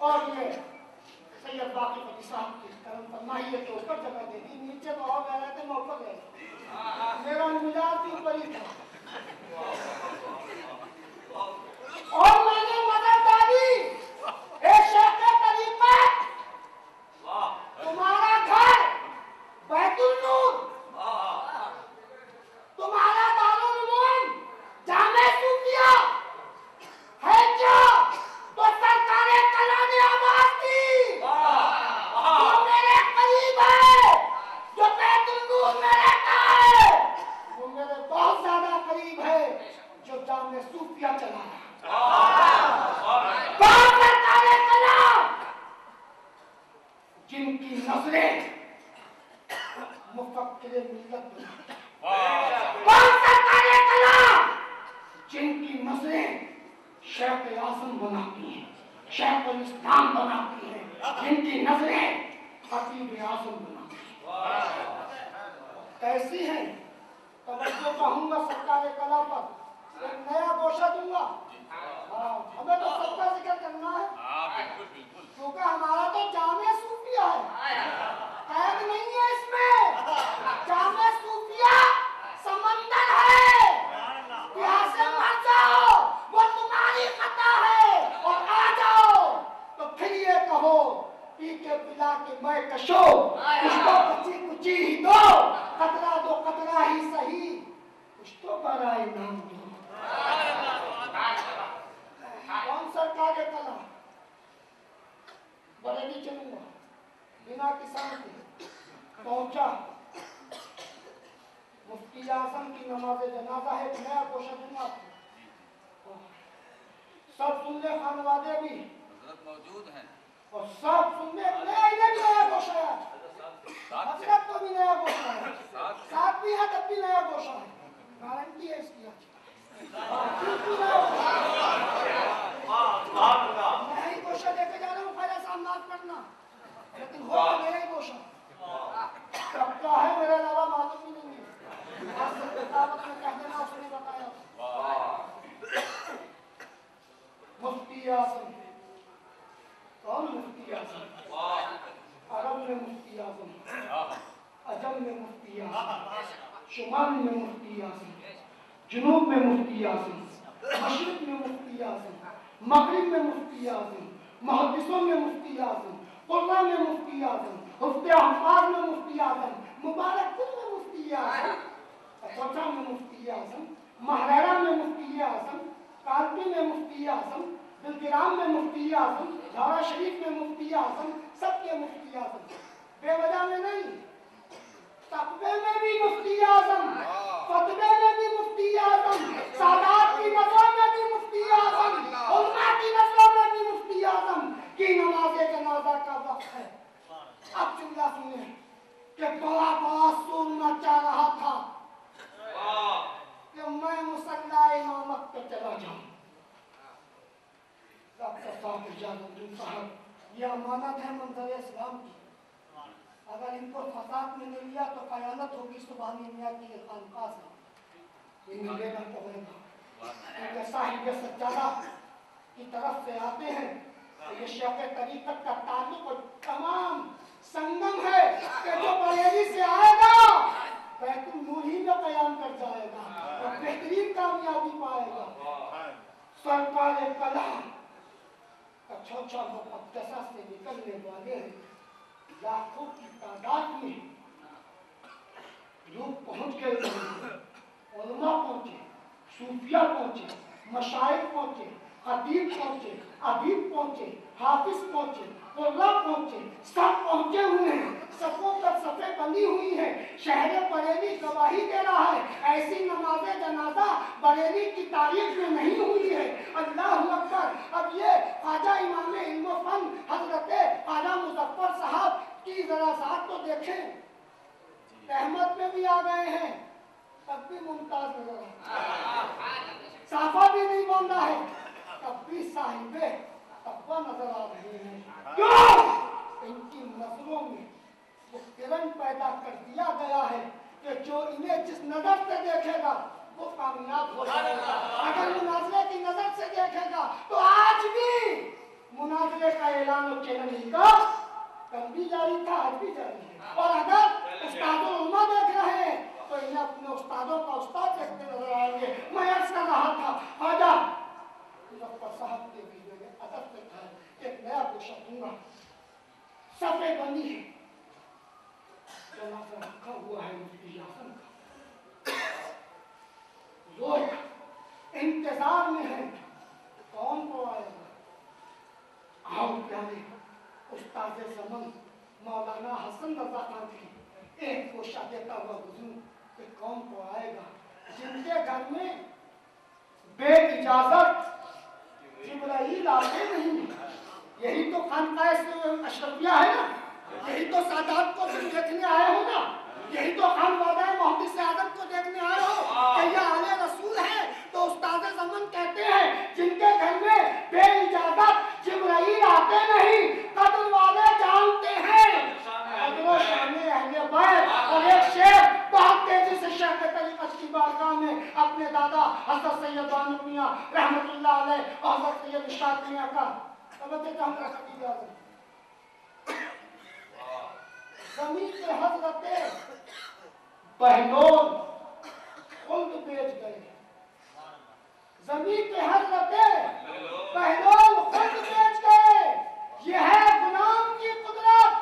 और ये सैयद बाकी अली साहब की करम फरमाई है कि ऊपर जगह दे दी, नीचे तो और गए थे, मैं ऊपर गया, मेरा मिजाज भी ऊपर ही था। और मैंने मदद डाली एक शेख के तरीक़त, तुम्हारा घर बैतुल नूर, तुम्हारा दारुल उलूम जामे सूफिया है क्या? तो सरकारे कला ने आवाज दी, जो मेरे करीब है, जो बैतुल नूर में रहता है, वो मेरे बहुत ज्यादा करीब है, जो जामे सूफिया चला है। कौन सरकारे कला जिनकी नजरें मुफक्किरे मिल्लत बनाती हैं? कौन सरकारे कला जिनकी नजरें शेख आज़म बनाती हैं, शेख इस्लाम बनाती हैं, जिनकी नजरें खतीब आज़म बनाती हैं? कैसी हैं? तवज्जो कहूँगा सरकारे कला पर, एक नया गोशा दूंगा। हमें तो सबका जिक्र करना है, क्योंकि हमारा तो जामे सूफिया है, कैद नहीं है इसमें। जामे सूफिया समंदर है, यहाँ से मर जाओ वो तुम्हारी खता है, और आ जाओ तो फिर ये कहो पी के पिला के मैं कशो, उसको कुची कुची ही दो, कतरा ही सही, कुछ तो बड़ा इनाम दो। कौन सरकारे कला? बरेली चलूंगा बिना किसान के, पहुंचा मुफ्ती आजम की नमाज जनाजा है, नया गोशा दूंगा आपको, सब सुन ले, खानवादे भी मौजूद हैं और सब सुनने नया गोशा है, हजरत को भी नया गोशा है, साथ भी है तब भी नया गोशा है, गारंटी है इसकी। मैं ही गोशा लेके जा रहा हूँ, पहले सामनाथ पढ़ना, लेकिन हो मेरा ही गोशा, कब का है मेरे अलावा मालूम ही नहीं है, किताबत में कह देना उसने बताया। मुफ्ती आज़म, कौन मुफ्ती आज़म? अरब में मुफ्ती आज़म, अजम में मुफ्ती आज़म, शुमाल में मुफ्ती आज़म, जुनूब में मुफ्ती आज़म, मशरिक में मुफ्ती आज़म, मगरिब में मुफ्ती आज़म, मुहद्दिसों में मुफ्ती आज़म, कुर्रा में मुफ्ती आज़म, हुफ्ते अहफाज में मुफ्ती आज़म, मुबारकपुर में मुफ्ती आज़म, कोटा में मुफ्ती आज़म, महरेरा में मुफ्ती आज़म, कालपी में मुफ्ती आज़म, दिलगिराम में मुफ्ती आज़म, झारा शरीफ में मुफ्ती आज़म, सबके मुफ्ती आज़म, बेवजह में नहीं, तकवे में भी मुफ्ती आज़म, फतवे में भी मुफ्ती आज़म, सादात की नज़रों में भी मुफ्ती आज़म, उलमा की नज़रों में भी मुफ्ती आज़म की नमाज़े जनाजा का वक्त है। अब जुमला सुने कि बड़ा बड़ा सुर मचा रहा था कि मैं मुसल्ला इमामत पे चला जाऊं। डॉक्टर साहब इजाज़ुद्दीन साहब, ये अमानत है मंज़र इस्लाम की, अगर इनको फसाद में नहीं लिया तो कयामत होगी सुबहानी मियाँ की खानकाह से, ये मिलेगा पड़ेगा, क्योंकि साहिब सज्जादा की तरफ से आते हैं तो ये शेख तरीक़त का ताल्लुक और तमाम संगम है कि जो बरेली से आएगा बैतुल नूर ही में क़याम कर जाएगा और बेहतरीन कामयाबी पाएगा। सरकारे कला छोटा मुक़द्दसा से निकलने वाले लाखों की तादाद में लोग पहुंच गए, उलमा पहुंचे, सूफिया पहुंचे, मशाइख पहुंचे, खतीब पहुंचे, अदीब पहुंचे, हाफिज पहुंचे, कुर्रा पहुंचे, सब पहुंचे हुए हैं, सफ़ों पर सफ़े बनी हुई है। शहर बरेली गवाही दे रहा है, ऐसी नमाज़े जनाजा बरेली की तारीख में नहीं हुई है। अल्लाह अकबर। अब ये ख्वाजा इमाम इल्म फन हजरत ख्वाजा मुज़फ्फर साहब की जरा साथ तो देखें, रहमत में भी आ गए हैं, तब भी मुमताज नजर आए, साफा भी नहीं बांधा है, तब भी साहिबे तक़वा नजर आ रहे हैं। क्यों? इनकी नजरों में वो किरण पैदा कर दिया गया है कि जो इन्हें जिस नजर से देखेगा वो कामयाब हो जाएगा। अगर मुनाज़रे की नजर से देखेगा तो आज भी मुनाजरे का ऐलान और चैनल का कल भी जारी था, आज भी जारी है। और अगर उस्तादों उम्मा देख रहे हैं तो इन्हें अपने उस्तादों का उस्ताद देखते नजर आएंगे। मैं अर्ज कर रहा था आजा मुजफ्फर साहब के वीडियो में अदब से था, एक नया गोशा दूंगा। सफे बंदी है, जनाजा रखा हुआ है मुफ्ती आजम का, लोग इंतजार में हैं कौन को आएगा। आओ प्यारे उस्ताद ज़मान मौलाना हसन रज़ा खान की एक गोशा देता हुआ गुजरूं कि कौन को आएगा, जिनके घर में बे इजाजत जिब्राइल आते नहीं। यही तो खानकाह अशरफिया है ना, यही तो सादात को देखने आए हो ना, यही तो खानवादा मोहद्दिस आदम को देखने आए हो कि यह आले रसूल है। तो उस्ताद ज़मान कहते हैं जिनके घर में बे इजाजत जिब्राइल आते नहीं, कदर वाले जानते हैं कदर शाने अहले बैत। और एक शेर बहुत तेजी से शेख तरीक़त की बारगाह में अपने दादा हज़रत सैयद बानो मियां रहमतुल्लाह अलैह और हज़रत सैयद इशक़ मियां का ज़मीन पे हज़रत बहलोल खुद बेच गए, जमीन पे हज़रत बहलोल खुद बेच गए। ये है गुलाम की कुदरत,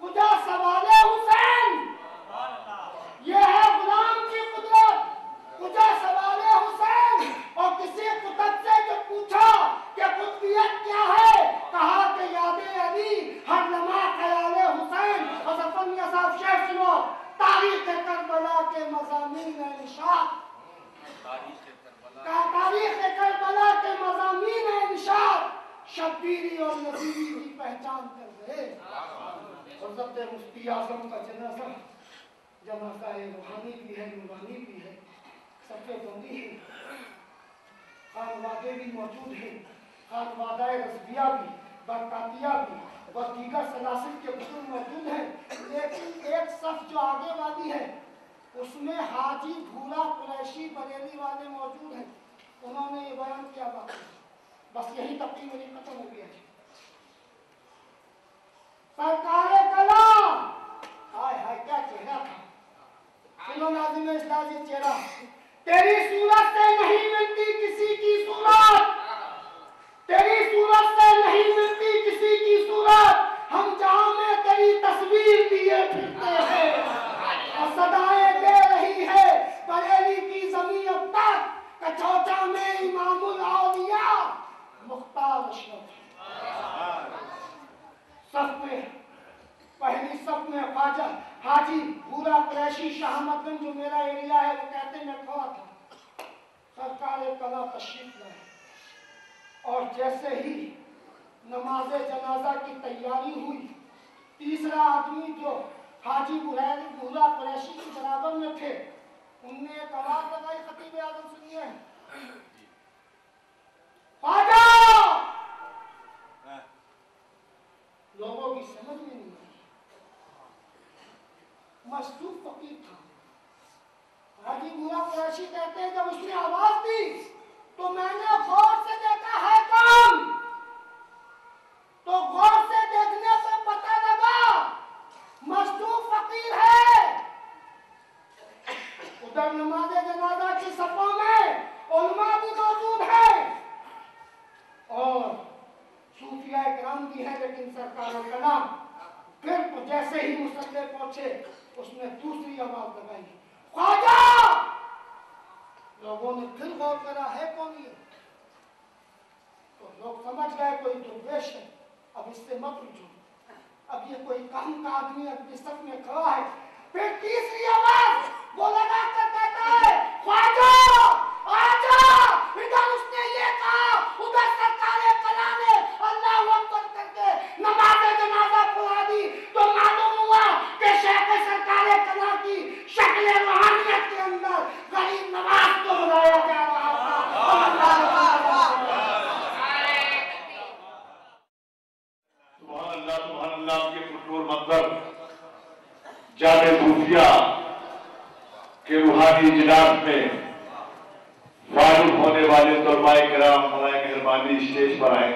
खुदा सवाले हुसैन। ये है गुलाम की कुदरत, खुदा सवाले हुसैन। और किसी कुतुब से जो पूछा कि कुतुबियत क्या है, कहा कि यादे अली हर लम्हा ख्याले हुसैन। और सफर मियां साहब शेर सुनो, तारीख करबला के मज़ामीन निशात, तारीख करबला के मज़ामीन निशात, शब्बीरी और नज़ीरी की पहचान कर गए। हज़रत मुफ्ती आज़म का जनाजा जनाजा रूहानी भी है, नूरानी भी है, सफ़े बंदी है, खानवादे भी मौजूद हैं, खानवादा रज़विया भी, बरकातिया भी और दीगर सलासिल के बुजुर्ग मौजूद हैं। लेकिन एक सफ जो आगे वाली है उसमें हाजी भूरा कुरैशी बरेली वाले मौजूद हैं। उन्होंने ये बयान किया, बस यही तकरीर मेरी खत्म हो गया है। सरकारे कलाम, हाय हाय क्या चेहरा था, सुनो नाज़िम इस्लाम ये चेहरा। तेरी सूरत से नहीं मिलती किसी की सूरत, तेरी सूरत से नहीं मिलती किसी की सूरत, हम जहां में तेरी तस्वीर लिए फिरते हैं। और सदाएं दे रही है बरेली की जमीन अब तक, कचौचा में इमामुल औलिया मुख्तार अशरफ। सफ में पहली सफ में ख्वाजा हाजी भूरा कुरैशी शाहमदगंज जो मेरा एरिया है वो कहते मैं खड़ा था। सरकार कला तशरीफ लाए और जैसे ही नमाज जनाजा की तैयारी हुई, तीसरा आदमी जो हाजी भूरा कुरैशी के बराबर में थे उनने एक आवाज लगाई, खतीब आज़म सुनिए, ख्वाजा। लोगों की समझ में नहीं आई, मसरूफ फकीर था। हाजी भूरा कुरैशी कहते हैं जब उसने आवाज दी तो मैंने गौर से देखा है कौन, तो गौर से देखने से पता लगा मसरूफ फकीर है। उधर नमाज़े जनाजा की सफों में उलमा भी मौजूद है और सूफिया किराम भी है। लेकिन सरकार कलाम फिर तो जैसे ही मुसल्ले पहुंचे उसने दूसरी आवाज लगाई, ख्वाजा। लोगों ने फिर गौर करा है कौन ये, तो लोग समझ गए कोई दुर्वेश है, अब इससे मत पूछो, अब ये कोई काम का आदमी अपनी सफ में खड़ा है। फिर तीसरी आवाज वो लगा कर कहता है, ख्वाजा आजा। इधर उसने ये कहा, उधर सरकारे कला ने अल्लाहु अकबर करके नमाज़े जनाजा पढ़ा दी। तो मालूम हुआ कि शेख सरकारे कला की शक्ल रूहानियत के अंदर गरीब नवाज को बुलाया जा रहा था। सुभान अल्लाह के पुरनूर मंज़र जामे सूफिया के रूहानी इजलास में फारूक होने वाले तौलमाए किराम मौलाए मेहरबानी स्टेज पर आए।